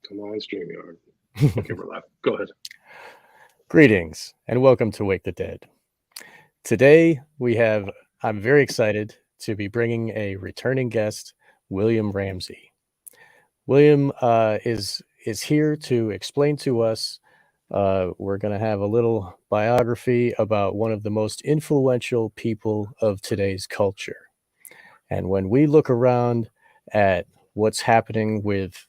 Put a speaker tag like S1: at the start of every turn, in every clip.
S1: Come on, StreamYard. Okay, we're live. Go ahead.
S2: Greetings and welcome to Wake the Dead. Today I'm very excited to be bringing a returning guest, William Ramsey. William is here to explain to us. We're going to have a little biography about one of the most influential people of today's culture. And when we look around at what's happening with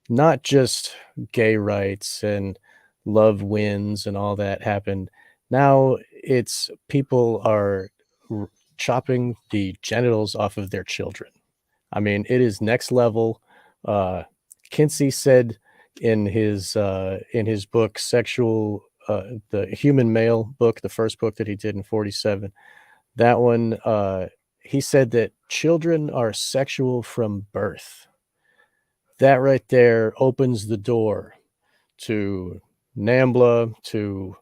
S2: not just gay rights and love wins and all that happened. Now it's people are chopping the genitals off of their children. I mean, it is next level. Kinsey said in his book, the Human Male book, the first book that he did in 1947, that one, he said that children are sexual from birth. That right there opens the door to NAMBLA, to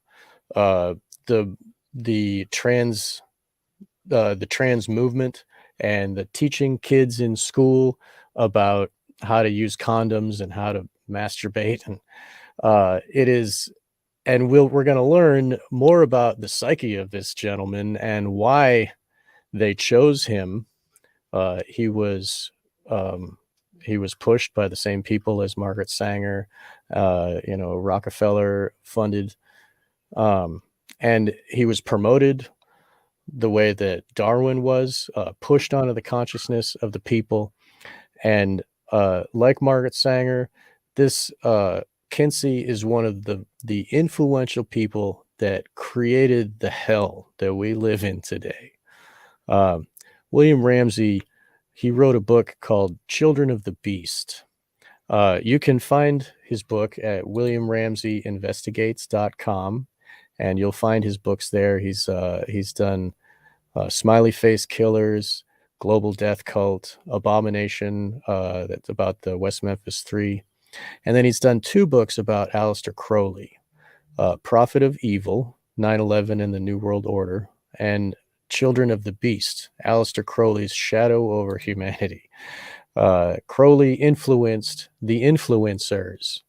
S2: the trans movement, and the teaching kids in school about how to use condoms and how to masturbate, and we're going to learn more about the psyche of this gentleman and why they chose him. He was pushed by the same people as Margaret Sanger, Rockefeller funded, and he was promoted the way that Darwin was, pushed onto the consciousness of the people. And like Margaret Sanger, this Kinsey is one of the influential people that created the hell that we live in today. William Ramsey, he wrote a book called Children of the Beast. You can find his book at williamramseyinvestigates.com, and you'll find his books there. He's done Smiley Face Killers, Global Death Cult, Abomination, that's about the West Memphis Three. And then he's done two books about Aleister Crowley, Prophet of Evil, 9/11 and the New World Order, and Children of the Beast, Aleister Crowley's Shadow over Humanity. Crowley influenced the influencers,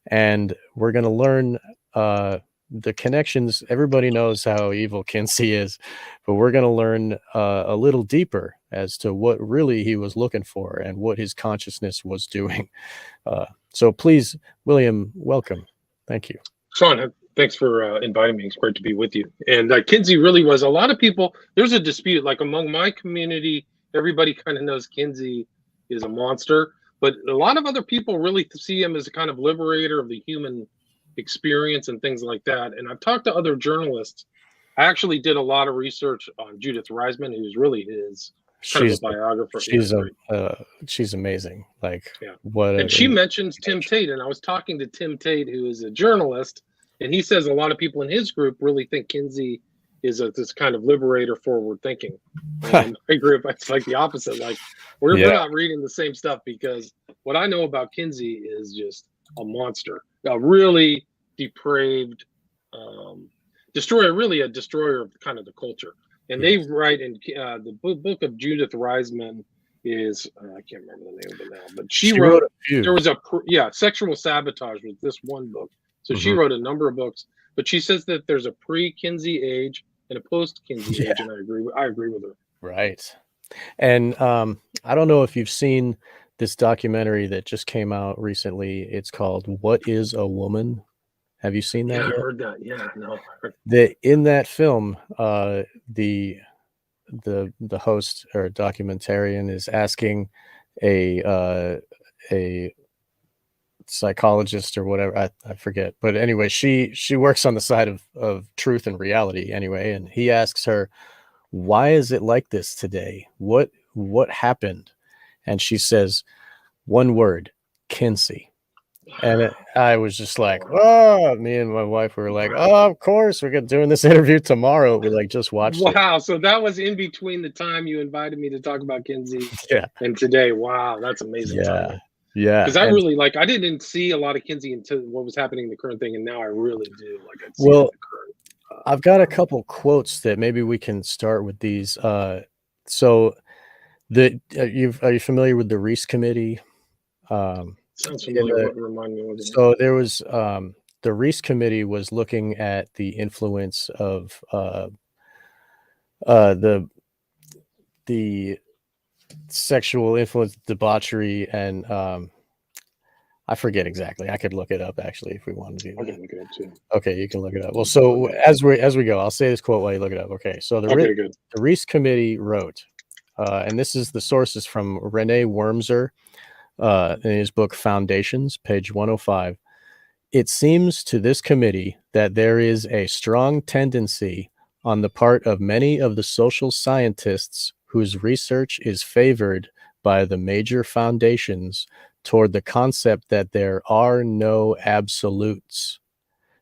S2: and we're going to learn the connections. Everybody knows how evil Kinsey is, but we're going to learn a little deeper as to what really he was looking for and what his consciousness was doing. So please, William, welcome. Thank you.
S1: Sean, thanks for inviting me. It's great to be with you. And Kinsey really was, a lot of people, there's a dispute, like among my community, everybody kind of knows Kinsey is a monster, but a lot of other people really see him as a kind of liberator of the human experience and things like that. And I've talked to other journalists. I actually did a lot of research on Judith Reisman, who's really his kind of a biographer.
S2: She's amazing. Like,
S1: yeah. And she mentions Tim Tate, and I was talking to Tim Tate, who is a journalist, and he says a lot of people in his group really think Kinsey is this kind of liberator, forward thinking. And I agree with, it's like the opposite. Like we're not reading the same stuff, because what I know about Kinsey is just a monster, a really depraved destroyer, really a destroyer of kind of the culture. And they write in the book of Judith Reisman is, I can't remember the name of it now, but she wrote a few. There was Sexual Sabotage was this one book. So she wrote a number of books, but she says that there's a pre-Kinsey age and a post-Kinsey age, and I agree with her.
S2: Right. And I don't know if you've seen this documentary that just came out recently. It's called What is a Woman? Have you seen that?
S1: Yeah, I heard that. Yeah, no.
S2: In that film, the host or documentarian is asking a psychologist or whatever, I forget, but anyway, she works on the side of truth and reality anyway, and he asks her, why is it like this today? What happened? And she says one word: Kinsey. And I was just like, oh, me and my wife were like, oh, of course, we're doing this interview tomorrow. We like just watched it.
S1: Wow. So that was in between the time you invited me to talk about Kinsey and today. Wow. That's amazing.
S2: Yeah. Yeah.
S1: Because I really I didn't see a lot of Kinsey until what was happening in the current thing. And now I really do. Like, I'd see the current.
S2: I've got a couple quotes that maybe we can start with these. So are you familiar with the Reese Committee?
S1: Sounds
S2: in
S1: familiar.
S2: the
S1: What remind me of it?
S2: So there was the Reese committee was looking at the influence of the sexual influence, debauchery, and I forget exactly. I could look it up actually if we wanted to do
S1: I
S2: that.
S1: can look it up too.
S2: Okay, you can look it up. Well, so as we go, I'll say this quote while you look it up. Okay, so
S1: Okay, good.
S2: the Reese committee wrote, and this is the sources from Renee Wormser in his book Foundations, page 105. It seems to this committee that there is a strong tendency on the part of many of the social scientists whose research is favored by the major foundations toward the concept that there are no absolutes,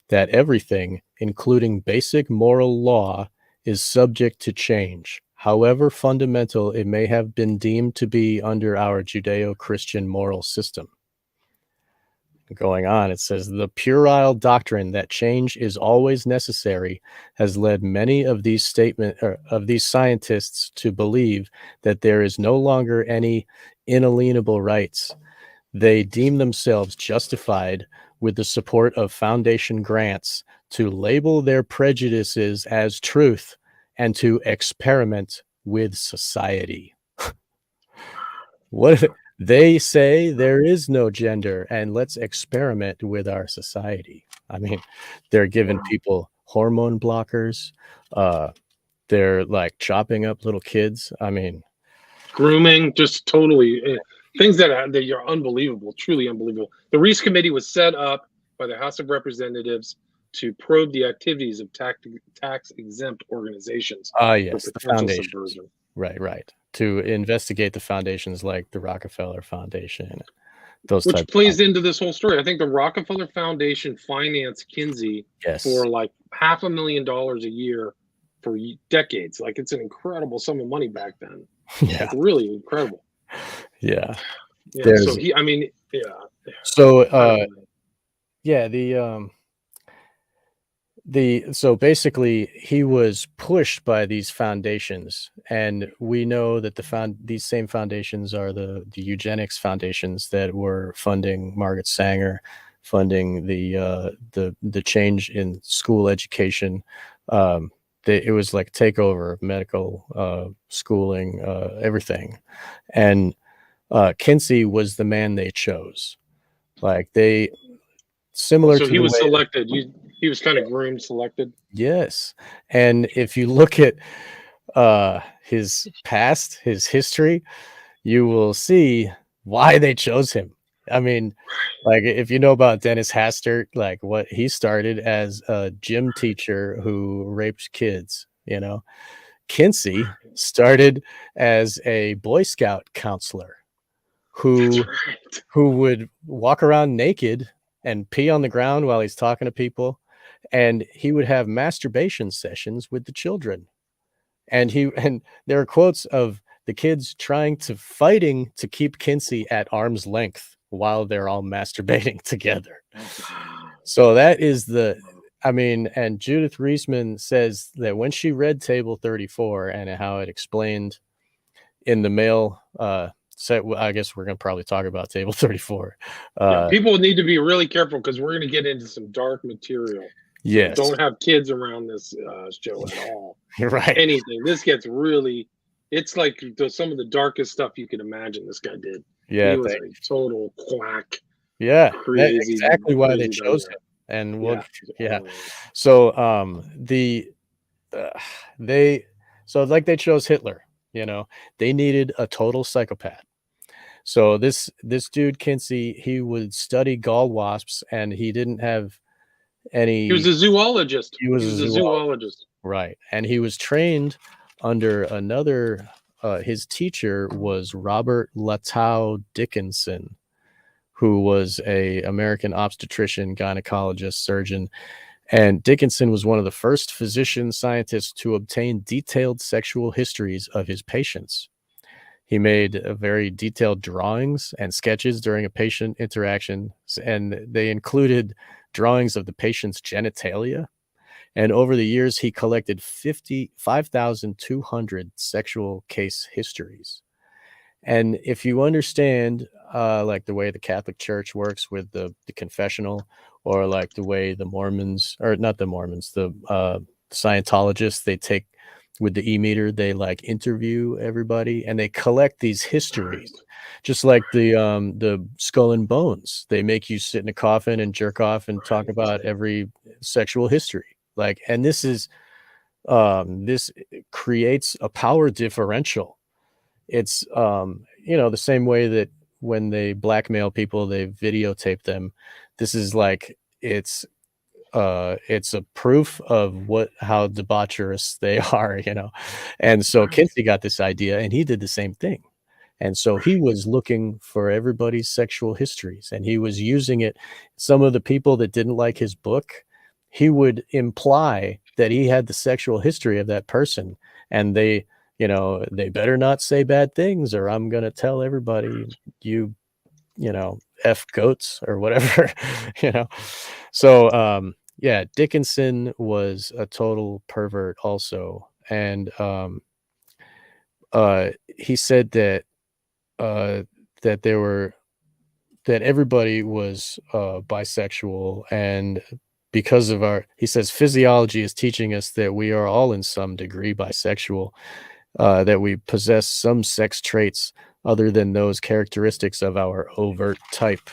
S2: that everything, including basic moral law, is subject to change, however fundamental it may have been deemed to be under our Judeo-Christian moral system. Going on, it says the puerile doctrine that change is always necessary has led many of these scientists to believe that there is no longer any inalienable rights. They deem themselves justified, with the support of foundation grants, to label their prejudices as truth and to experiment with society. What they say, there is no gender, and let's experiment with our society. I mean, they're giving people hormone blockers. They're like chopping up little kids. I mean,
S1: Grooming, just totally things that are unbelievable, truly unbelievable. The Reese Committee was set up by the House of Representatives to probe the activities of tax-exempt organizations
S2: yes,
S1: for
S2: the
S1: potential
S2: foundations.
S1: subversion.
S2: Right. To investigate the foundations like the Rockefeller Foundation, those
S1: Which
S2: type
S1: plays into this whole story. I think the Rockefeller Foundation financed Kinsey for like $500,000 a year for decades. Like, it's an incredible sum of money back then.
S2: Yeah.
S1: Like, really incredible.
S2: Yeah.
S1: Yeah. So
S2: so basically he was pushed by these foundations, and we know that these same foundations are the eugenics foundations that were funding Margaret Sanger, funding the change in school education. It was like takeover of medical schooling, everything. And Kinsey was the man they chose. Like similar
S1: so
S2: to
S1: he
S2: the
S1: was
S2: way
S1: selected. He was kind of groomed, selected.
S2: Yes. And if you look at his past, his history, you will see why they chose him. I mean, like if you know about Dennis Hastert, like what he started as a gym teacher who raped kids, Kinsey started as a Boy Scout counselor who would walk around naked and pee on the ground while he's talking to people, and he would have masturbation sessions with the children. And there are quotes of the kids fighting to keep Kinsey at arm's length while they're all masturbating together. So that is and Judith Reisman says that when she read Table 34 and how it explained in the male so I guess we're going to probably talk about Table 34.
S1: People need to be really careful because we're going to get into some dark material.
S2: Yes.
S1: So don't have kids around this show at all.
S2: You're right.
S1: Anything. This gets it's like some of the darkest stuff you can imagine this guy did.
S2: Yeah.
S1: He was a total quack.
S2: Yeah.
S1: Crazy,
S2: that's exactly why they chose him. And so they chose Hitler. They needed a total psychopath. So this dude Kinsey, he would study gall wasps, and he didn't have any.
S1: He was a zoologist.
S2: He was a zoologist, right? And he was trained under another. His teacher was Robert Latow Dickinson, who was a American obstetrician, gynecologist, surgeon. And Dickinson was one of the first physician scientists to obtain detailed sexual histories of his patients. He made very detailed drawings and sketches during a patient interaction, and they included drawings of the patient's genitalia. And over the years, he collected 5,200 sexual case histories. And if you understand like the way the Catholic Church works with the confessional, or like the way the Mormons, or not the Mormons, the Scientologists, they take with the e-meter, they like interview everybody and they collect these histories, just like the Skull and Bones. They make you sit in a coffin and jerk off and talk about every sexual history. Like, and this creates a power differential. It's the same way that when they blackmail people, they videotape them. This is like it's a proof of how debaucherous they are, And so Kinsey got this idea and he did the same thing. And so he was looking for everybody's sexual histories, and he was using it. Some of the people that didn't like his book, he would imply that he had the sexual history of that person, and they better not say bad things or I'm going to tell everybody you F goats or whatever, So, yeah, Dickinson was a total pervert also. And he said that that everybody was bisexual, and because of he says physiology is teaching us that we are all in some degree bisexual, that we possess some sex traits other than those characteristics of our overt type,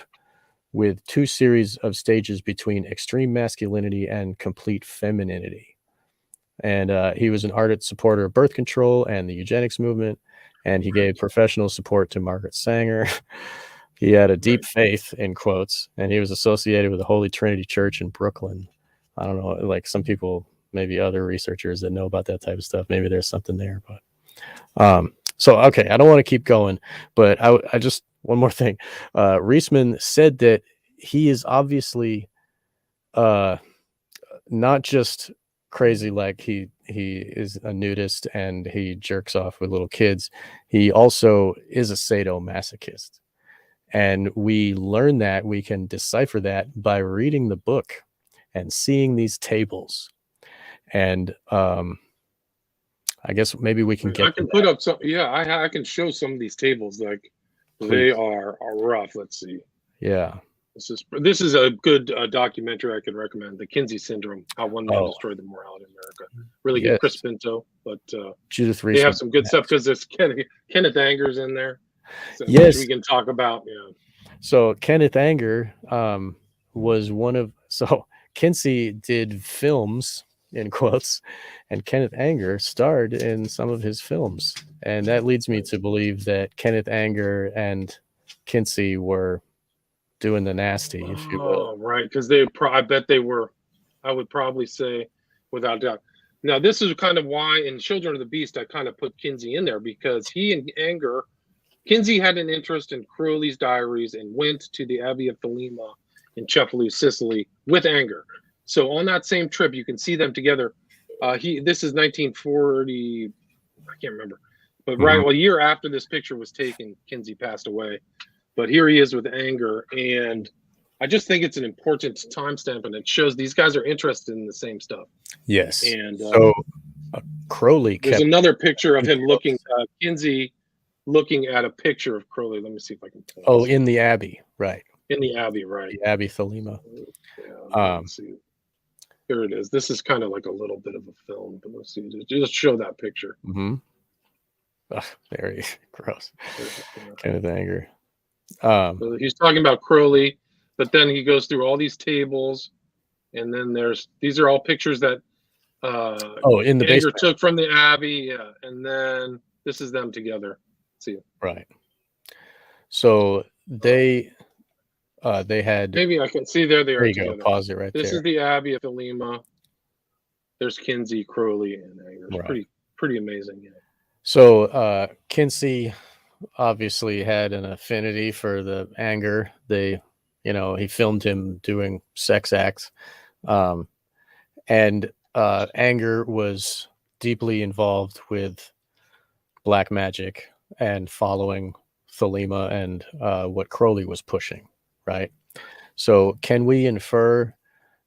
S2: with two series of stages between extreme masculinity and complete femininity. And he was an ardent supporter of birth control and the eugenics movement, and he gave professional support to Margaret Sanger. He had a deep faith, in quotes, and he was associated with the Holy Trinity Church in Brooklyn. I don't know, like some people, maybe other researchers that know about that type of stuff, maybe there's something there. But so, okay, I don't want to keep going, but I just, one more thing. Reisman said that he is obviously not just crazy, like he is a nudist and he jerks off with little kids. He also is a sadomasochist. And we learn that, we can decipher that by reading the book and seeing these tables. And I guess maybe we can get.
S1: I can put up some. Yeah, I can show some of these tables. Like, please. They are rough. Let's see.
S2: Yeah.
S1: This is a good documentary I could recommend. The Kinsey Syndrome: How One Man Destroyed the Morality of America. Really good. Chris Pinto, but
S2: Judith Reisman.
S1: They have some good stuff because there's Kenneth Anger's in there. So
S2: yes,
S1: we can talk about. Yeah.
S2: So Kenneth Anger was one of. So Kinsey did films, in quotes, and Kenneth Anger starred in some of his films, and that leads me to believe that Kenneth Anger and Kinsey were doing the nasty, if you will.
S1: Right, because I bet they were. I would probably say, without doubt. Now, this is kind of why in Children of the Beast I kind of put Kinsey in there, because he and Anger, Kinsey had an interest in Crowley's diaries and went to the Abbey of Thelema in Cefalù, Sicily, with Anger. So on that same trip, you can see them together. This is 1940, I can't remember, but right a year after this picture was taken, Kinsey passed away. But here he is with Anger, and I just think it's an important timestamp, and it shows these guys are interested in the same stuff.
S2: Yes.
S1: And
S2: so Crowley.
S1: There's another picture of him looking, Kinsey looking at a picture of Crowley. Let me see if I can.
S2: Oh, in the Abbey, right?
S1: In the Abbey, right?
S2: The Abbey Thelema.
S1: Yeah, let's see. Here it is. This is kind of like a little bit of a film, but let's see. Just show that picture.
S2: Mm-hmm. Ugh, very gross. Kenneth Anger.
S1: So he's talking about Crowley, but then he goes through all these tables, and then these are all pictures that
S2: in the
S1: Anger took from the Abbey, yeah, and then this is them together. See,
S2: right. So they had.
S1: Maybe I can see there they are.
S2: There you
S1: together.
S2: go. Pause it right there.
S1: This is the Abbey of Thelema. There's Kinsey, Crowley, and Anger. It's
S2: right.
S1: pretty amazing. Yeah.
S2: So Kinsey obviously had an affinity for the Anger. He filmed him doing sex acts, and Anger was deeply involved with black magic and following Thelema and what Crowley was pushing, right? So can we infer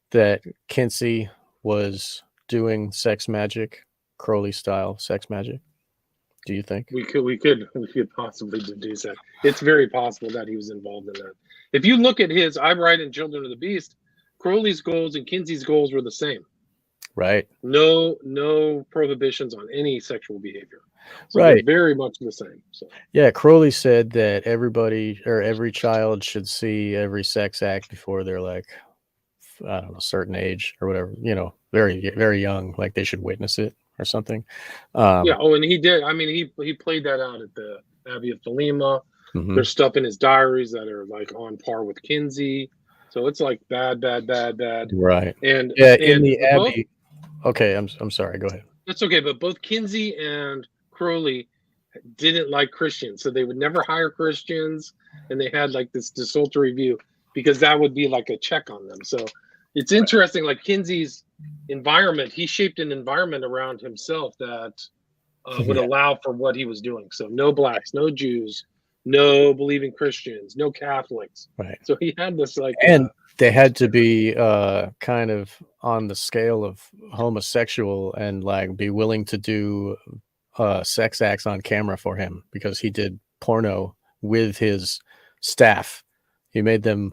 S2: that Kinsey was doing sex magic, Crowley style sex magic? Do you think?
S1: We could possibly deduce that. It's very possible that he was involved in that. If you look at his, I write in Children of the Beast, Crowley's goals and Kinsey's goals were the same.
S2: Right.
S1: No prohibitions on any sexual behavior. So
S2: Right.
S1: they're very much the same. So
S2: Yeah, Crowley said that everybody or every child should see every sex act before they're like, I don't know, a certain age or whatever, you know, very, very young, like they should witness it or something.
S1: yeah. Oh, and he did. I mean, he played that out at the Abbey of Thelema.
S2: Mhm.
S1: There's stuff in his diaries that are like on par with Kinsey. So it's like bad.
S2: Right.
S1: And
S2: Yeah, in the
S1: both,
S2: Abbey. Okay, I'm sorry. Go ahead.
S1: that's okay, but both Kinsey and Crowley didn't like Christians, so they would never hire Christians, and they had like this desultory view because that would be like a check on them. So it's interesting, like Kinsey's environment, he shaped an environment around himself that would allow for what he was doing. So no blacks, no Jews, no believing Christians, no Catholics.
S2: Right.
S1: So he had this like,
S2: and they had to be kind of on the scale of homosexual and like be willing to do sex acts on camera for him because he did porno with his staff. He made them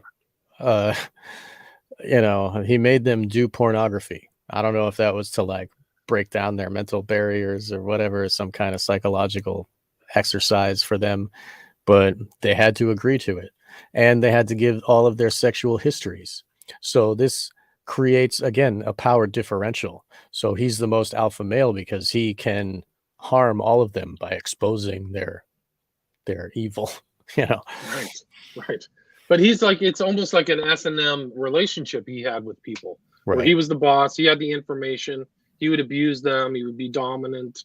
S2: he made them do pornography. I don't know if that was to like break down their mental barriers or whatever, some kind of psychological exercise for them, but they had to agree to it. And they had to give all of their sexual histories. So this creates, again, a power differential. So he's the most alpha male because he can harm all of them by exposing their evil, you know.
S1: Right. But he's like, it's almost like an S&M relationship he had with people.
S2: Right.
S1: Where he was the boss, he had the information, he would abuse them, he would be dominant.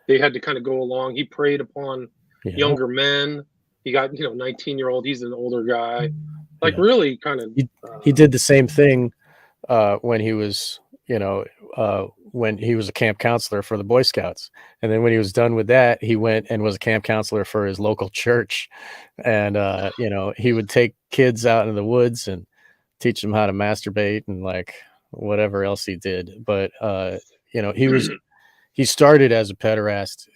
S1: They had to kind of go along. He preyed upon younger men. He got, 19-year-old, he's an older guy. Like really kind of
S2: he did the same thing when he was, when he was a camp counselor for the Boy Scouts. And then when he was done with that, he went and was a camp counselor for his local church. And, he would take kids out in the woods and teach them how to masturbate and like whatever else he did. But, he started as a pederast,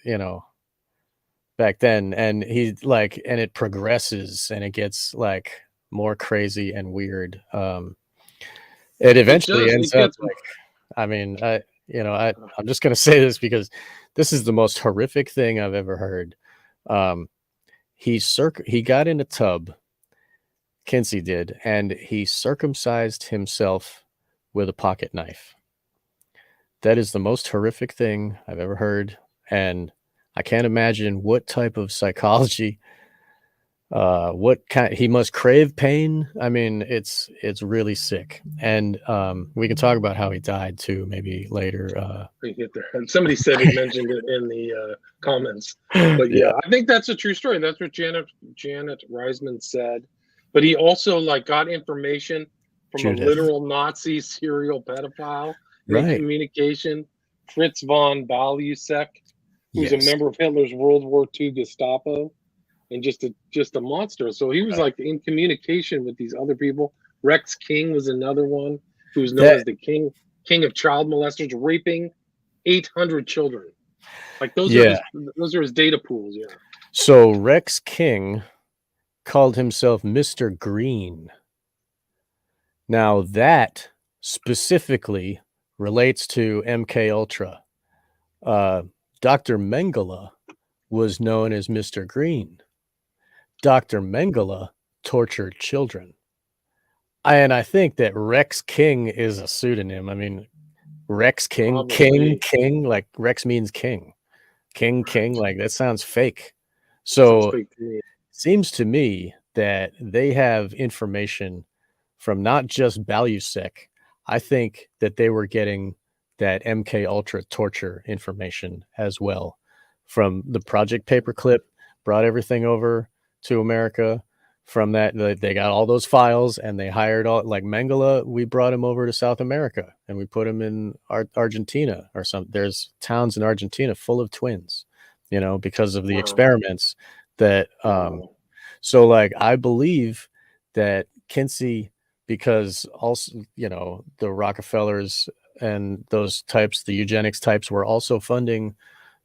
S2: back then. And and it progresses and it gets like more crazy and weird. It eventually ends up like, I mean, I'm just going to say this because this is the most horrific thing I've ever heard. He got in a tub, Kinsey did, and he circumcised himself with a pocket knife. That is the most horrific thing I've ever heard. And I can't imagine what type of psychology, he must crave pain. I mean, it's really sick. And we can talk about how he died too, maybe later.
S1: And somebody said he mentioned it in the comments. But yeah, I think that's a true story. That's what Janet Reisman said. But he also like got information from a literal Nazi serial pedophile in communication, Fritz von Balusek, who's a member of Hitler's World War II Gestapo. And just a monster. So he was like in communication with these other people. Rex King was another one who's known as the king of child molesters, raping 800 children. Like those are his data pools. Yeah.
S2: So Rex King called himself Mr. Green. Now that specifically relates to MK Ultra. Dr. Mengele was known as Mr. Green. Dr. Mengele tortured children. And I think that Rex King is a pseudonym. I mean, Rex King, probably. King, like Rex means king. King, like that sounds fake. So it seems to me that they have information from not just Balusek. I think that they were getting that MK Ultra torture information as well from the Project Paperclip, brought everything over to America. From that, they got all those files and they hired all, like Mengele, we brought him over to South America and we put him in Argentina or something. There's towns in Argentina full of twins, because of the experiments that, so like, I believe that Kinsey, because also, the Rockefellers and those types, the eugenics types were also funding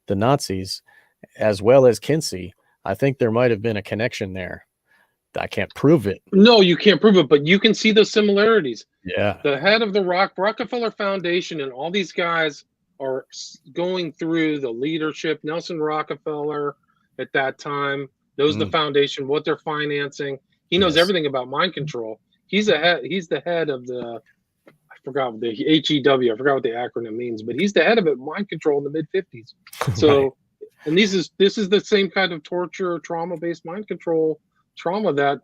S2: the Nazis. as well as Kinsey, I think there might have been a connection there. I can't prove it.
S1: No, you can't prove it, but you can see those similarities.
S2: Yeah.
S1: The head of the Rockefeller Foundation and all these guys are going through the leadership. Nelson Rockefeller at that time knows the foundation, what they're financing. He knows everything about mind control. He's the head of the, I forgot the HEW. I forgot what the acronym means, but he's the head of it, mind control in the mid 50s. So, right. And this is the same kind of torture, trauma-based mind control trauma that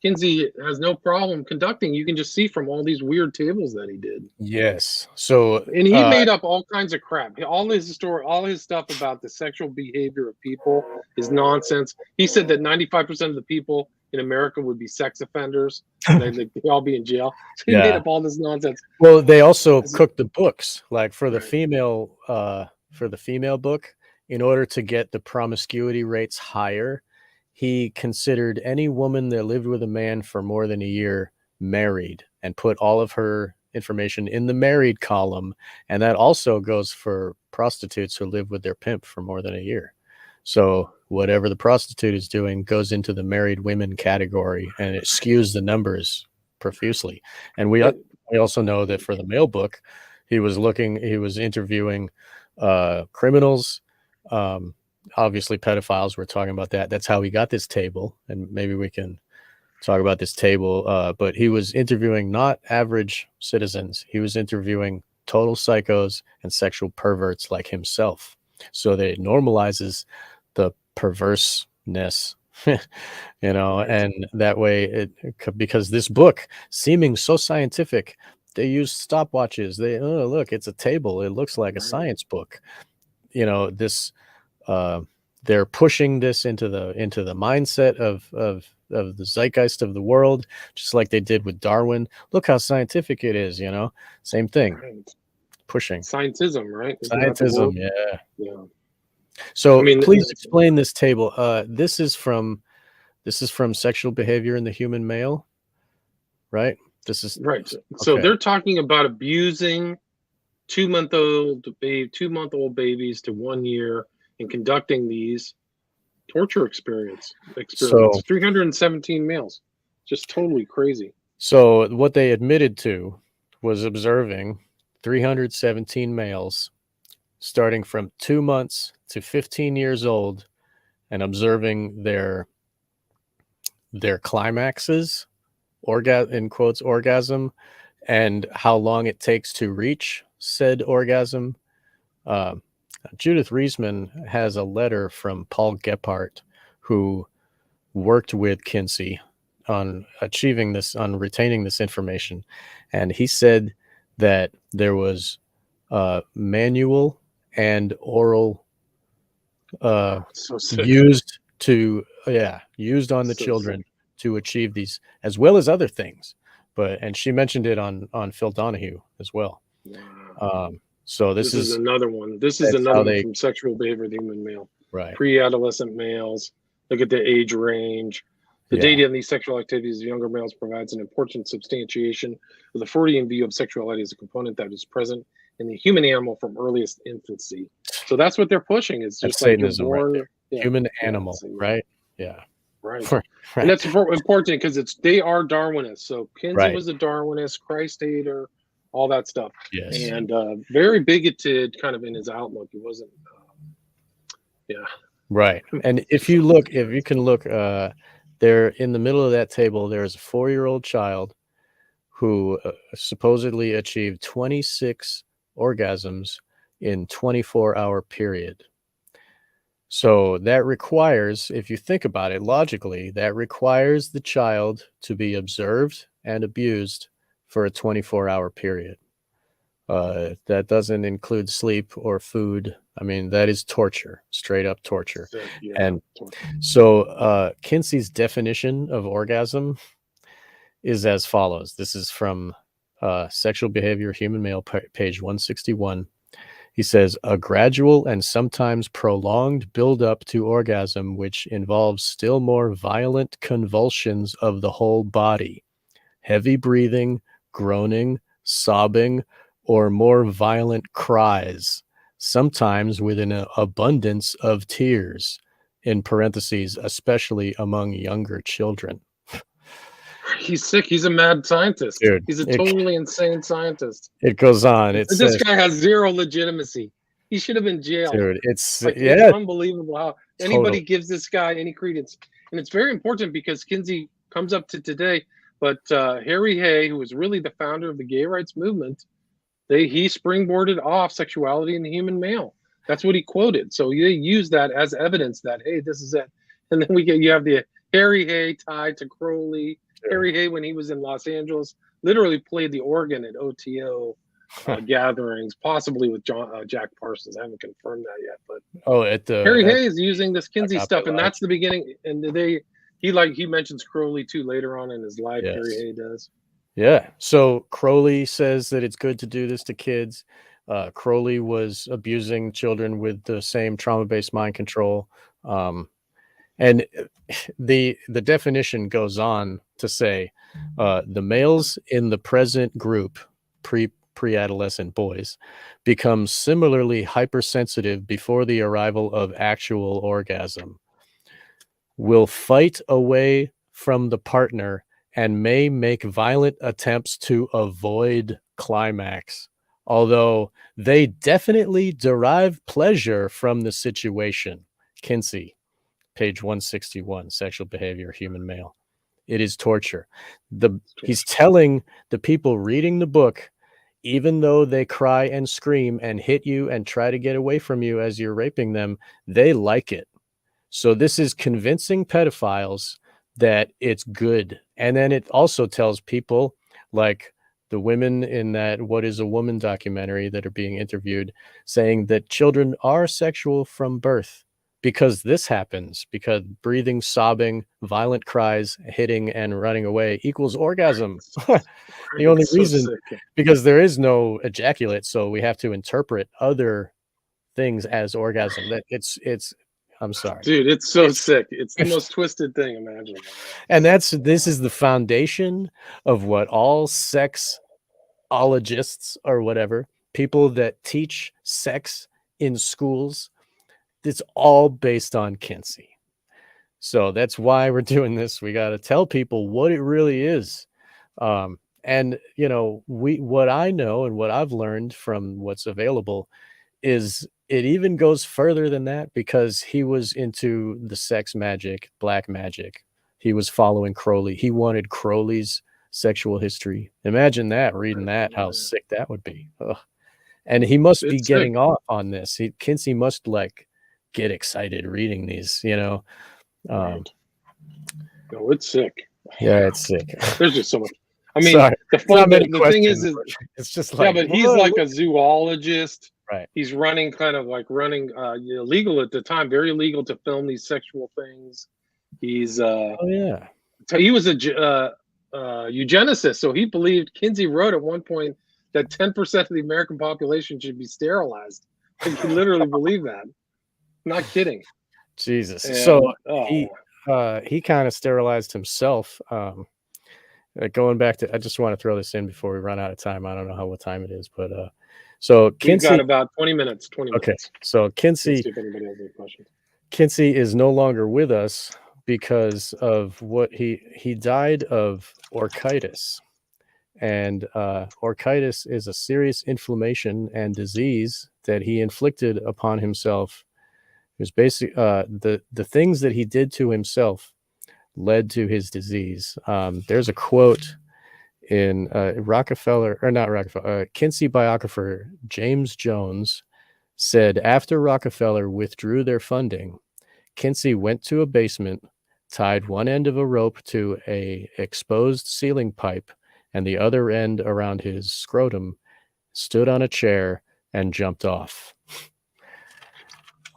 S1: Kinsey has no problem conducting. You can just see from all these weird tables that he did.
S2: Yes. So,
S1: and he made up all kinds of crap. All his stuff about the sexual behavior of people is nonsense. He said that 95% of the people in America would be sex offenders. And they'd all be in jail. So he made up all this nonsense.
S2: Well, they also cooked the books, like for the female book, in order to get the promiscuity rates higher. He considered any woman that lived with a man for more than a year married and put all of her information in the married column. And that also goes for prostitutes who live with their pimp for more than a year. So whatever the prostitute is doing goes into the married women category, and it skews the numbers profusely. And we also know that for the male book, he was interviewing criminals, obviously pedophiles. We're talking about that. That's how he got this table, and maybe we can talk about this table. But he was interviewing not average citizens. He was interviewing total psychos and sexual perverts like himself. So that it normalizes the perverseness, and that way because this book, seeming so scientific, they use stopwatches. Look, it's a table. It looks like a science book. They're pushing this into the mindset of the zeitgeist of the world, just like they did with Darwin. Look how scientific it is, same thing. Right. Pushing
S1: scientism, right?
S2: Scientism, yeah. So please explain this table. This is from Sexual Behavior in the Human Male, right? This is
S1: right. So they're talking about abusing 2-month-old babies to 1 year and conducting these torture experiments. So 317 males, just totally crazy.
S2: So what they admitted to was observing 317 males starting from 2 months to 15 years old and observing their climaxes, orgasm, and how long it takes to reach said orgasm. Judith Reisman has a letter from Paul Gephardt, who worked with Kinsey on retaining this information. And he said that there was manual and oral used on the children to achieve these, as well as other things. And she mentioned it on Phil Donahue as well. So this is
S1: another one. This is another one from Sexual Behavior of the Human Male.
S2: Right.
S1: Pre-adolescent males. Look at the age range. The data on these sexual activities of younger males provides an important substantiation of the Freudian view of sexuality as a component that is present in the human animal from earliest infancy. So that's what they're pushing. It's just like you're born,
S2: human animal, right? Yeah.
S1: Right. And that's important because they are Darwinists. So Kinsey was a Darwinist, Christ hater, all that stuff.
S2: Yes.
S1: And very bigoted kind of in his outlook. He wasn't,
S2: Right. And if you can look, there in the middle of that table, there is a 4-year-old child who supposedly achieved 26 orgasms in 24-hour period. So that requires, if you think about it logically, that requires the child to be observed and abused for a 24-hour period. That doesn't include sleep or food. I mean, that is torture, straight up torture. So Kinsey's definition of orgasm is as follows. This is from Sexual Behavior, Human Male, page 161. He says, a gradual and sometimes prolonged buildup to orgasm, which involves still more violent convulsions of the whole body, heavy breathing, groaning, sobbing, or more violent cries, sometimes with an abundance of tears, in parentheses, especially among younger children.
S1: He's sick. He's a mad scientist.
S2: Dude,
S1: He's a totally insane scientist.
S2: it goes on. It
S1: This
S2: says,
S1: guy has zero legitimacy. He should have been jailed.
S2: dude, it's
S1: It's unbelievable how anybody
S2: totally.
S1: gives this guy any credence. And it's very important because Kinsey comes up to today, but Harry Hay, who was really the founder of the gay rights movement, he springboarded off sexuality in the human male. That's what he quoted. So they use that as evidence that, hey, this is it. And then you have the Harry Hay tied to Crowley.
S2: Sure.
S1: Harry Hay, when he was in Los Angeles, literally played the organ at OTO gatherings, possibly with Jack Parsons. I haven't confirmed that yet, but
S2: at the
S1: Harry Hay is using this Kinsey stuff, and
S2: Live.
S1: that's the beginning. And he mentions Crowley too later on in his life. Yes. Harry Hay does.
S2: Yeah. So Crowley says that it's good to do this to kids. Crowley was abusing children with the same trauma-based mind control. And the definition goes on to say the males in the present group, pre-adolescent boys, become similarly hypersensitive before the arrival of actual orgasm, will fight away from the partner, and may make violent attempts to avoid climax, although they definitely derive pleasure from the situation. Kinsey, page 161, Sexual Behavior, Human Male. It is torture. He's telling the people reading the book, even though they cry and scream and hit you and try to get away from you as you're raping them, they like it. So this is convincing pedophiles that it's good. And then it also tells people like the women in that What Is a Woman documentary that are being interviewed, saying that children are sexual from birth because this happens, because breathing, sobbing, violent cries, hitting, and running away equals orgasm. The only reason, because there is no ejaculate, so we have to interpret other things as orgasm. That it's I'm sorry,
S1: dude, it's so sick. It's the most twisted thing imaginable.
S2: And this is the foundation of what all sexologists or whatever, people that teach sex in schools, it's all based on Kinsey. So that's why we're doing this. We got to tell people what it really is. And what I know and what I've learned from what's available is it even goes further than that, because he was into the sex magic, black magic. He was following Crowley. He wanted Crowley's sexual history. Imagine that, reading that, how sick that would be. Ugh. And he must be getting off on this. Kinsey must get excited reading these,
S1: No, it's sick.
S2: Yeah, it's sick.
S1: There's just so much. I mean, the thing is
S2: it's just like,
S1: yeah, but he's like a zoologist.
S2: Right.
S1: He's running illegal at the time, very illegal to film these sexual things. He's he was a eugenicist, so he believed, Kinsey wrote at one point that 10% of the American population should be sterilized. He literally believed that. Not kidding.
S2: Jesus. And, so he kind of sterilized himself. Going back to, I just want to throw this in before we run out of time. I don't know what time it is, but so Kinsey,
S1: we've got about 20 minutes.
S2: Okay. So Kinsey,
S1: if anybody has any questions.
S2: Kinsey is no longer with us because of what he died of orchitis. And orchitis is a serious inflammation and disease that he inflicted upon himself. It was basically the things that he did to himself led to his disease. There's a quote in Kinsey biographer James Jones said, after Rockefeller withdrew their funding, Kinsey went to a basement, tied one end of a rope to a exposed ceiling pipe and the other end around his scrotum, stood on a chair, and jumped off.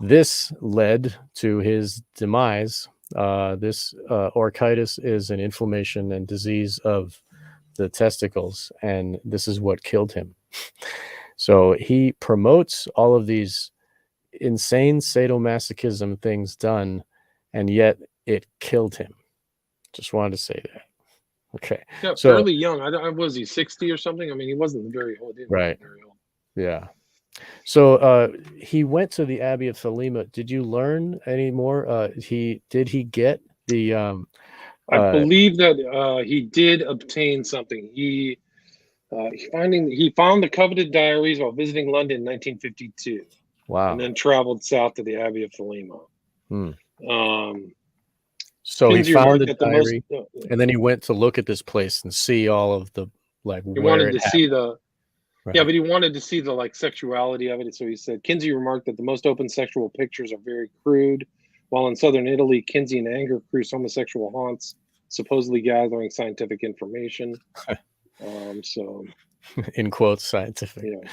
S2: This led to his demise. This orchitis is an inflammation and disease of the testicles, and this is what killed him. So he promotes all of these insane sadomasochism things done, and yet it killed him. Just wanted to say that. Okay.
S1: Yeah, so fairly young. Was he 60 or something? I mean, he wasn't very old.
S2: Right. Very old. Yeah. So he went to the Abbey of Thelema. Did you learn any more? Did he get the
S1: I believe that he did obtain something. He found the coveted diaries while visiting London in 1952,
S2: wow.
S1: and then traveled south to the Abbey of Thelema.
S2: So he
S1: Kinsey
S2: found
S1: remarked
S2: the
S1: that
S2: diary, and then he went to look at this place and see all of the
S1: he
S2: where
S1: wanted
S2: it
S1: to
S2: happened.
S1: see the
S2: Right.
S1: yeah, but he wanted to see the sexuality of it. So he said Kinsey remarked that the most open sexual pictures are very crude, while in southern Italy, Kinsey in anger cruised homosexual haunts, supposedly gathering scientific information. So
S2: in quotes, scientific. Yeah.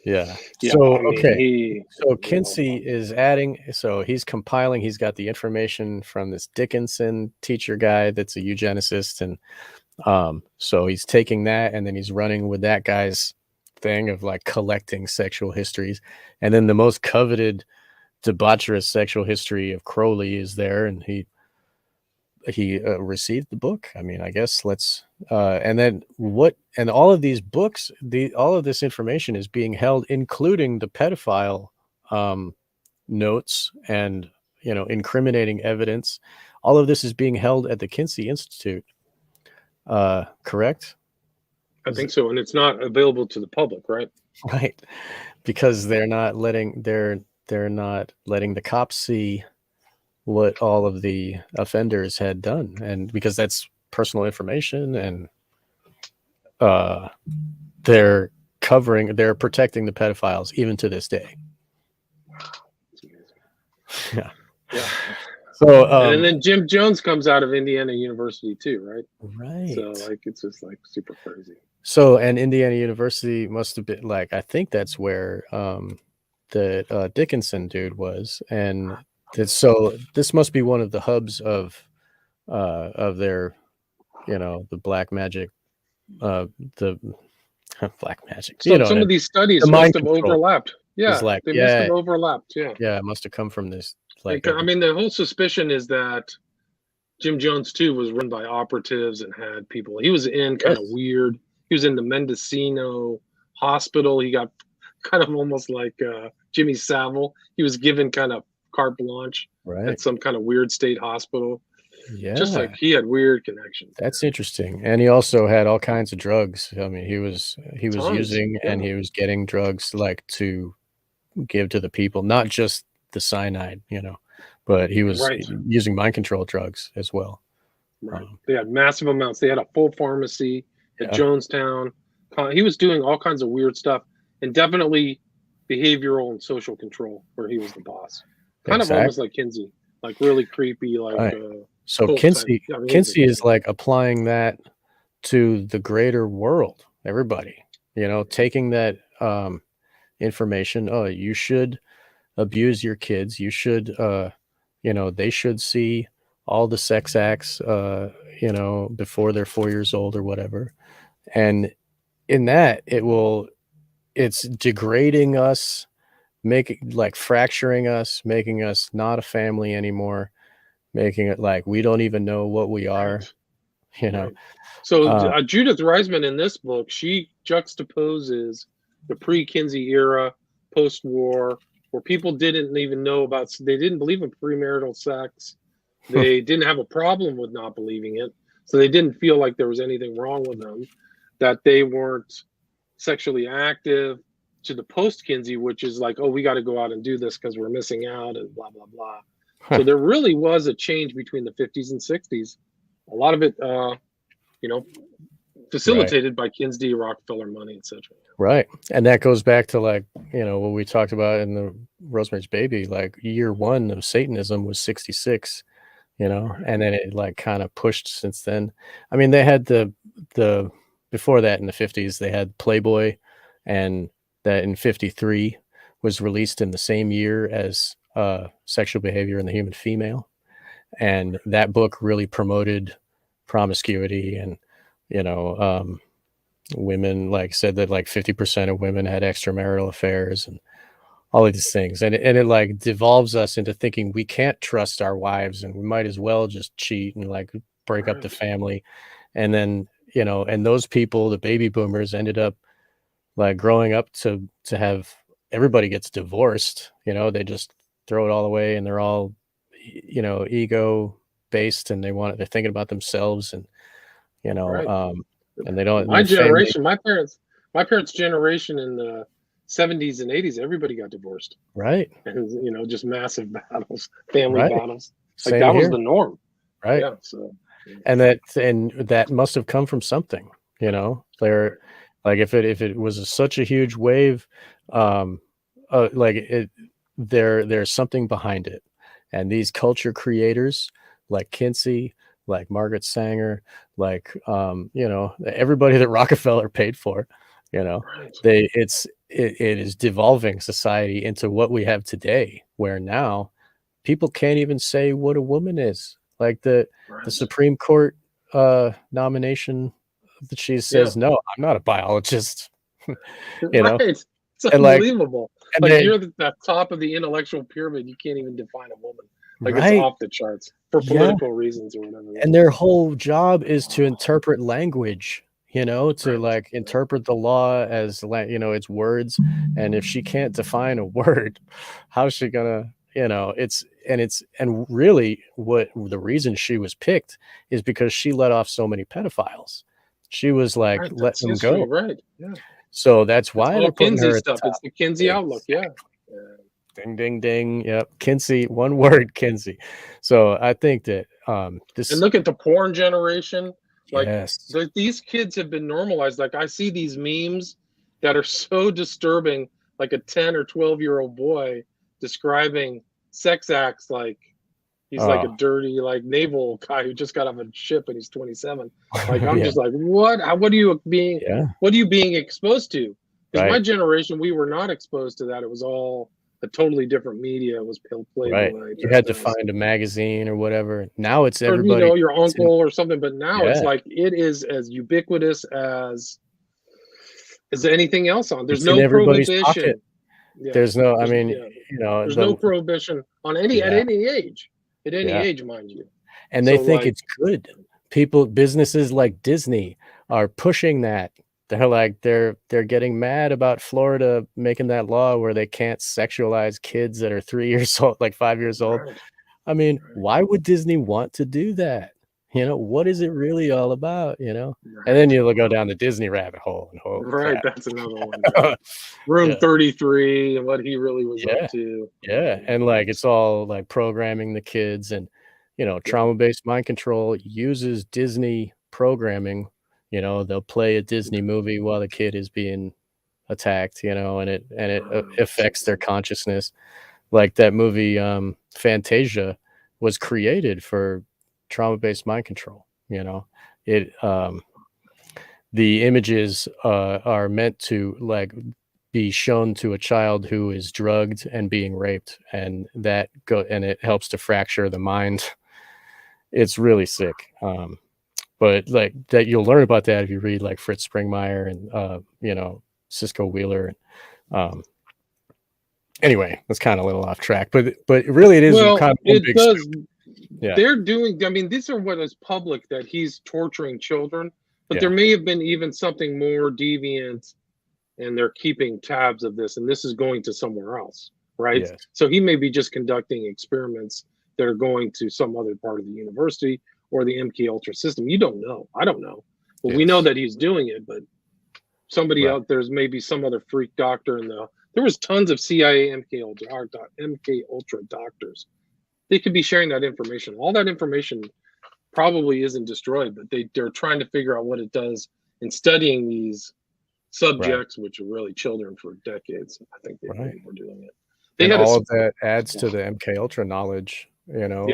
S1: Yeah,
S2: So
S1: I mean,
S2: okay. So Kinsey is adding. So he's compiling. He's got the information from this Dickinson teacher guy that's a eugenicist, and so he's taking that and then he's running with that guy's thing of collecting sexual histories, and then the most coveted debaucherous sexual history of Crowley is there, and he received the book. I mean, I guess and then all of these books, all of this information is being held, including the pedophile notes and incriminating evidence. All of this is being held at the Kinsey Institute. Correct?
S1: I think so, and it's not available to the public, right?
S2: Right, because they're not letting the cops see what all of the offenders had done, and because that's personal information, and they're protecting the pedophiles even to this day. Yeah. So
S1: and then Jim Jones comes out of Indiana University too, right?
S2: Right.
S1: So it's just super crazy.
S2: So, and Indiana University must have been I think that's where the Dickinson dude was, and so this must be one of the hubs of their the black magic, the black magic.
S1: So some of these studies must have overlapped. Yeah, they must have overlapped. Yeah,
S2: it must have come from this.
S1: I mean, the whole suspicion is that Jim Jones too was run by operatives and had people. He was in kind of weird. He was in the Mendocino hospital. He got kind of almost like Jimmy Savile. He was given kind of carte blanche at some kind of weird state hospital.
S2: Yeah,
S1: just like he had weird connections.
S2: That's interesting. And he also had all kinds of drugs. I mean, he was using and he was getting drugs to give to the people, not just the cyanide, but he was using mind control drugs as well.
S1: Right. They had massive amounts. They had a full pharmacy at Jonestown. He was doing all kinds of weird stuff, and definitely behavioral and social control, where he was the boss. Kind of almost like Kinsey, really creepy,
S2: So Kinsey is applying that to the greater world, everybody, taking that information. Oh, you should abuse your kids. You should, they should see all the sex acts, before they're 4 years old or whatever. And in that, it's degrading us, fracturing us, making us not a family anymore, making it we don't even know what we are,
S1: So Judith Reisman in this book, she juxtaposes the pre-Kinsey era, post-war, where people didn't even know they didn't believe in premarital sex. They didn't have a problem with not believing it. So they didn't feel like there was anything wrong with them, that they weren't sexually active, to the post-Kinsey, which is we got to go out and do this because we're missing out and blah, blah, blah. So there really was a change between the 50s and 60s. A lot of it, facilitated by Kinsey, Rockefeller money, etc.
S2: Right. And that goes back to what we talked about in the Rosemary's Baby, year one of Satanism was 66, and then it kind of pushed since then. I mean, they had the before that in the 50s, they had Playboy, and that in 53 was released in the same year as Sexual Behavior in the Human Female. And that book really promoted promiscuity, and, women said that 50% of women had extramarital affairs and all of these things. And it devolves us into thinking we can't trust our wives and we might as well just cheat and break up the family. And then, and those people, the baby boomers, ended up growing up to have everybody gets divorced. They just throw it all away, and they're all, ego based, and they're thinking about themselves, and
S1: Right.
S2: and they don't. And
S1: My
S2: the fame.
S1: generation, my parents' generation in the 70s and 80s, everybody got divorced,
S2: Right.
S1: and just massive battles, family
S2: Right.
S1: battles. Like
S2: Same
S1: that was
S2: here.
S1: the norm.
S2: Right.
S1: Yeah. So.
S2: And that must have come from something. They're like, if it was such a huge wave, like there's something behind it. And these culture creators like Kinsey, like Margaret Sanger, like everybody that Rockefeller paid for,
S1: Right.
S2: it is devolving society into what we have today, where now people can't even say what a woman is. Like the
S1: Right.
S2: Supreme Court nomination that she says, no, I'm not a biologist.
S1: Right. It's
S2: and
S1: unbelievable.
S2: and
S1: Like
S2: they,
S1: you're at the top of the intellectual pyramid. You can't even define a woman. Like it's
S2: right.
S1: off the charts for
S2: Yeah.
S1: political reasons or whatever.
S2: And their whole job is to interpret language, to
S1: Right.
S2: like interpret the law as, its words. And if she can't define a word, how's she gonna, and really what the reason she was picked is because she let off so many pedophiles. She was like,
S1: Right.
S2: let
S1: That's
S2: them
S1: history.
S2: go.
S1: Right. Yeah.
S2: So that's
S1: It's
S2: why
S1: all
S2: they're putting
S1: Kinsey
S2: her at the
S1: stuff.
S2: top.
S1: It's the Kinsey outlook. Yeah.
S2: Ding, ding, ding. Yep. Kinsey, one word, Kinsey. So I think that this.
S1: And look at the porn generation. Like
S2: Yes.
S1: these kids have been normalized. Like I see these memes that are so disturbing, like a 10 or 12-year-old boy describing sex acts like he's like a dirty, like naval guy who just got off a ship and he's 27. Like I'm just like, what are you being exposed to? Because my generation, we were not exposed to that. It was all a totally different media. It was Playboy.
S2: Right. You had to find a magazine or whatever. Now it's everybody.
S1: Or your uncle or something. But now it's like it is as ubiquitous as anything else on. There's no prohibition.
S2: Yeah. There's no. I mean,
S1: there's no prohibition on at any age. At any age, mind you.
S2: And they think it's good. Businesses like Disney are pushing that. They're like they're getting mad about Florida making that law where they can't sexualize kids that are 3 years old, like 5 years old.
S1: Right.
S2: I mean, why would Disney want to do that? What is it really all about? And then you'll go down the Disney rabbit hole and crap.
S1: That's another one. Room 33 and what he really was up to.
S2: Yeah, and like it's all like programming the kids, and trauma-based mind control uses Disney programming. They'll play a Disney movie while the kid is being attacked, and it affects their consciousness. Like that movie Fantasia was created for trauma-based mind control. The images are meant to like be shown to a child who is drugged and being raped, and it helps to fracture the mind. It's really sick. But like that, you'll learn about that if you read like Fritz Springmeier and Cisco Wheeler. Anyway, that's kind of a little off track, but really it is kind of one big
S1: does.
S2: Yeah.
S1: They're doing. I mean, these are what is public that he's torturing children, but there may have been even something more deviant, and they're keeping tabs of this, and this is going to somewhere else, right?
S2: Yes.
S1: So he may be just conducting experiments that are going to some other part of the university or the MK Ultra system. You don't know. I don't know. But we know that he's doing it, but somebody out there's maybe some other freak doctor there was tons of CIA MK Ultra doctors. They could be sharing that information. All that information probably isn't destroyed, but they're trying to figure out what it does in studying these subjects, which are really children for decades. I think they were doing it.
S2: And all of that adds to the MK Ultra knowledge, of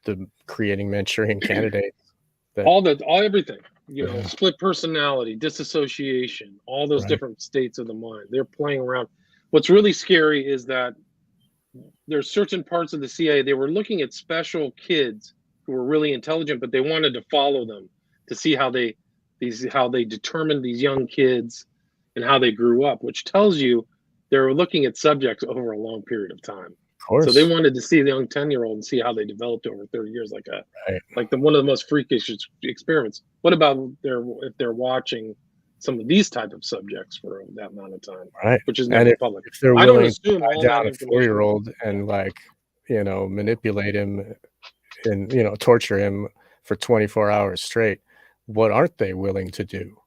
S2: the creating Manchurian candidates.
S1: Everything, split personality, disassociation, all those different states of the mind. They're playing around. What's really scary is that there's certain parts of the CIA, they were looking at special kids who were really intelligent, but they wanted to follow them to see how they determined these young kids and how they grew up, which tells you they were looking at subjects over a long period of time.
S2: Of course.
S1: So they wanted to see the young 10-year-old and see how they developed over 30 years, like one of the most freakish experiments. What about if they're watching some of these type of subjects for that amount of time,
S2: Right.
S1: which is
S2: And
S1: never public.
S2: if they're
S1: I don't
S2: willing to
S1: assume
S2: tie
S1: all
S2: down
S1: that
S2: a
S1: information.
S2: 4-year-old and like, manipulate him and, torture him for 24 hours straight, what aren't they willing to do?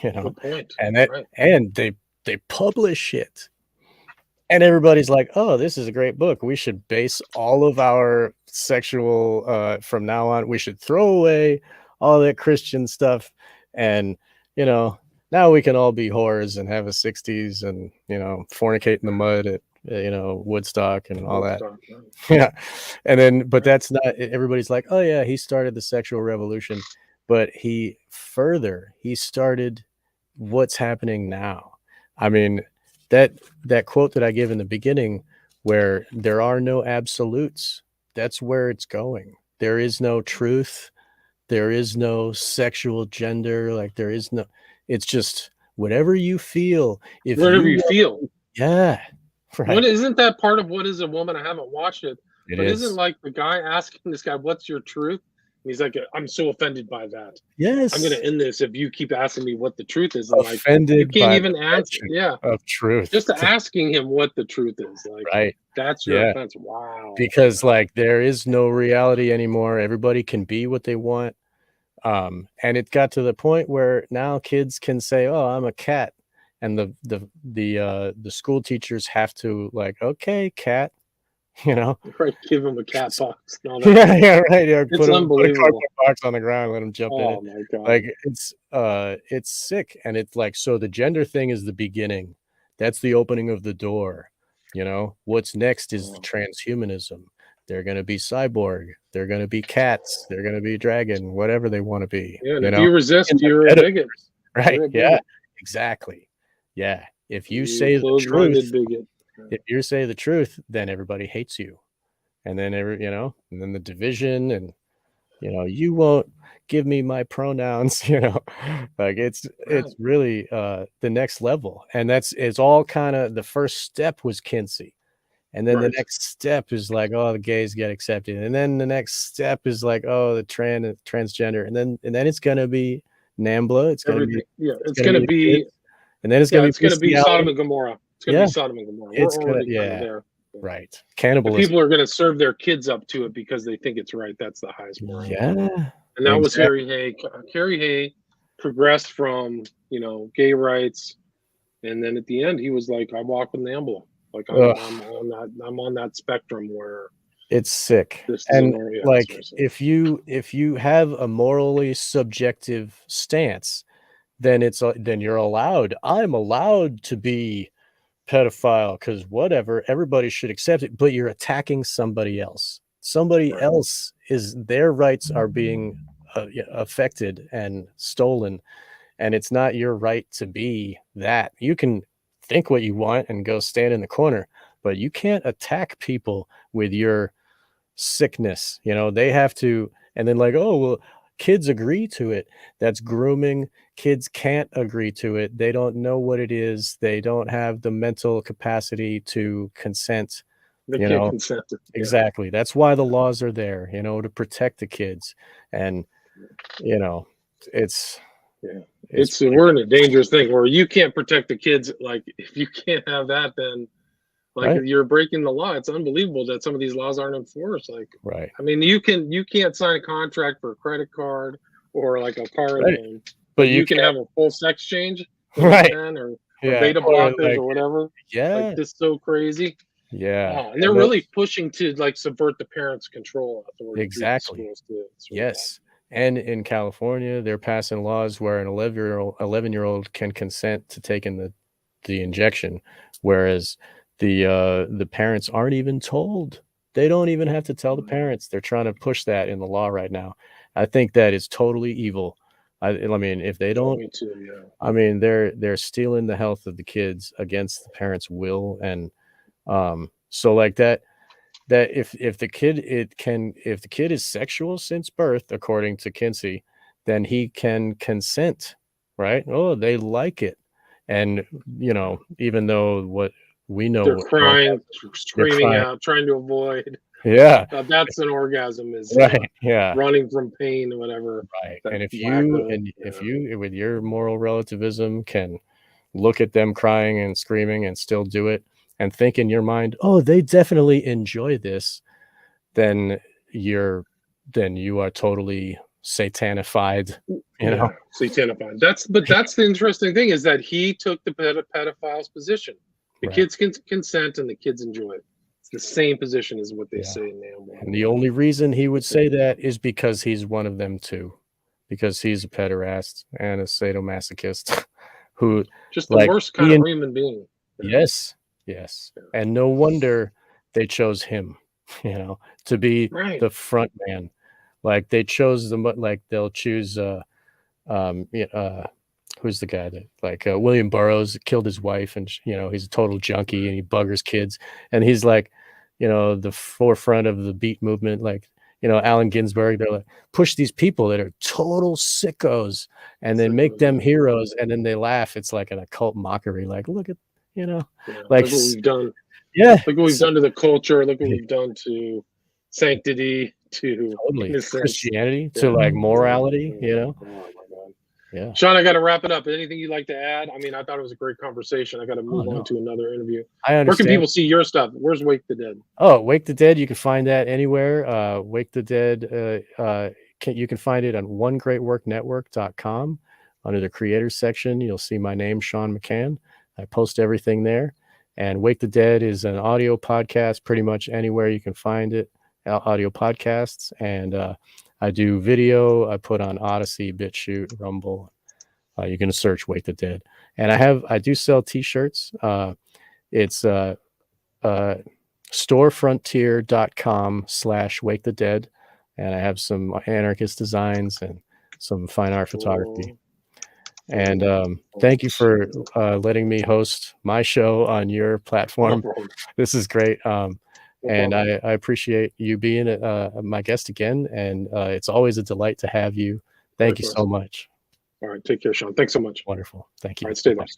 S1: Good point.
S2: And that,
S1: Right.
S2: and they publish it. And everybody's like, oh, this is a great book. We should base all of our sexual, from now on, we should throw away all that Christian stuff. And, now we can all be whores and have a 60s and, fornicate in the mud at, Woodstock and all that.
S1: Woodstock, right.
S2: Yeah. And then, but that's not, everybody's like, oh yeah, he started the sexual revolution, but he started what's happening now. I mean, that quote that I give in the beginning, where there are no absolutes, that's where it's going. There is no truth. There is no sexual gender. Like there is no, it's just whatever you feel. If
S1: Whatever you feel.
S2: Yeah. Right.
S1: What, isn't that part of What Is a Woman? I haven't watched it.
S2: It
S1: but
S2: is.
S1: Isn't like the guy asking this guy, what's your truth? And he's like, I'm so offended by that.
S2: Yes.
S1: I'm going to end this if you keep asking me what the truth is.
S2: And offended,
S1: like, you can't even answer. Yeah.
S2: Of truth.
S1: Just asking him what the truth is. Like,
S2: right.
S1: That's your offense. Wow.
S2: Because like there is no reality anymore. Everybody can be what they want. And it got to the point where now kids can say, oh, I'm a cat. And the school teachers have to like, okay, cat,
S1: right, give him a cat box.
S2: Yeah, right. Yeah,
S1: it's unbelievable.
S2: Put a cardboard box on the ground, let him jump in it.
S1: Oh my God.
S2: Like it's sick. And it's like, so the gender thing is the beginning. That's the opening of the door. What's next is the transhumanism. They're going to be cyborg. They're going to be cats. They're going to be dragon, whatever they want to be.
S1: Yeah, and if you resist, you're a bigot.
S2: Right. Yeah, exactly. Yeah. If you say the truth, if you say the truth, then everybody hates you. And then and then the division and, you won't give me my pronouns, like it's really the next level. And it's all kind of, the first step was Kinsey. And then the next step is like, oh, the gays get accepted. And then the next step is like, oh, the transgender. And then it's going to be NAMBLA. It's going to be,
S1: it's going to be,
S2: and then it's going to be
S1: Sodom and Gomorrah. It's going to be Sodom and Gomorrah. We're already kind of there.
S2: Right. Cannibalism.
S1: And people are going to serve their kids up to it because they think it's right. That's the highest moral.
S2: Yeah.
S1: And that was Harry Hay. Harry Hay progressed from, gay rights. And then at the end, he was like, I walk with NAMBLA. Like I'm on that spectrum where
S2: it's sick. And like if you have a morally subjective stance, then you're allowed. I'm allowed to be pedophile because whatever, everybody should accept it. But you're attacking somebody else. Somebody else their rights are being affected and stolen, and it's not your right to be that. You can think what you want and go stand in the corner, but you can't attack people with your sickness. They have to, and then like, oh, well, kids agree to it. That's grooming. Kids can't agree to it. They don't know what it is. They don't have the mental capacity to consent.
S1: They can't consent.
S2: Exactly. That's why the laws are there, to protect the kids. And, we're in a dangerous thing where you can't protect the kids. Like if you can't have that, then you're breaking the law. It's unbelievable that some of these laws aren't enforced. Like, right.
S1: I mean, you can't sign a contract for a credit card or like a car loan, but you can have a full sex change,
S2: right?
S1: Or beta blockers or whatever.
S2: Yeah,
S1: like this is so crazy.
S2: Yeah,
S1: and they're really pushing to like subvert the parents' control authority.
S2: Exactly. Yes. And in California, they're passing laws where an 11-year-old can consent to taking the injection, whereas the parents aren't even told. They don't even have to tell the parents. They're trying to push that in the law right now. I think that is totally evil. I mean, if they don't,
S1: me too, yeah.
S2: I mean, they're stealing the health of the kids against the parents' will, and so like that if the kid is sexual since birth, according to Kinsey, then he can consent, right? Oh, they like it. And even though what we know,
S1: they're crying, screaming out, trying to avoid.
S2: Yeah.
S1: That's an orgasm, is
S2: Right. Yeah.
S1: running from pain or whatever.
S2: Right.
S1: That
S2: And if
S1: lack
S2: you
S1: of-
S2: and if you with your moral relativism can look at them crying and screaming and still do it and think in your mind, oh, they definitely enjoy this, then you are totally satanified, you know.
S1: satanified. That's the interesting thing, is that he took the pedophile's position. The
S2: Right.
S1: kids can consent and the kids enjoy it. It's the same position as what they
S2: Yeah.
S1: say now.
S2: And the only reason he would say that is because he's one of them too, because he's a pederast and a sadomasochist who
S1: Just the
S2: like
S1: worst kind of human being.
S2: Yes. Yes.
S1: Yeah.
S2: And no wonder they chose him, to be
S1: Right.
S2: the front man. Like they chose like they'll choose who's the guy that William Burroughs killed his wife, and he's a total junkie and he buggers kids, and he's like the forefront of the beat movement, like Allen Ginsberg. They're like, push these people that are total sickos and then make them heroes, and then they laugh. It's like an occult mockery, like look at
S1: Yeah,
S2: like
S1: look what we've done.
S2: Yeah,
S1: Look what we've done to the culture. Look what we've done to sanctity, to
S2: totally
S1: innocence.
S2: Christianity, to like morality.
S1: Oh my God.
S2: Yeah.
S1: Sean, I got to wrap it up. Anything you'd like to add? I mean, I thought it was a great conversation. I got to move on to another interview.
S2: I understand.
S1: Where can people see your stuff? Where's Wake the Dead?
S2: Oh, Wake the Dead. You can find that anywhere. Wake the Dead. You can find it on onegreatworknetwork.com under the creators section. You'll see my name, Sean McCann. I post everything there. And Wake the Dead is an audio podcast pretty much anywhere you can find it, audio podcasts. And I do video. I put on Odyssey, BitChute, Rumble. You can search Wake the Dead. And I do sell t-shirts. It's storefrontier.com/Wake the Dead. And I have some anarchist designs and some fine art photography. And thank you for letting me host my show on your platform. This is great. And I appreciate you being my guest again. And it's always a delight to have you. Thank you so much.
S1: All right. Take care, Sean. Thanks so much.
S2: Wonderful. Thank you.
S1: All right. Stay there.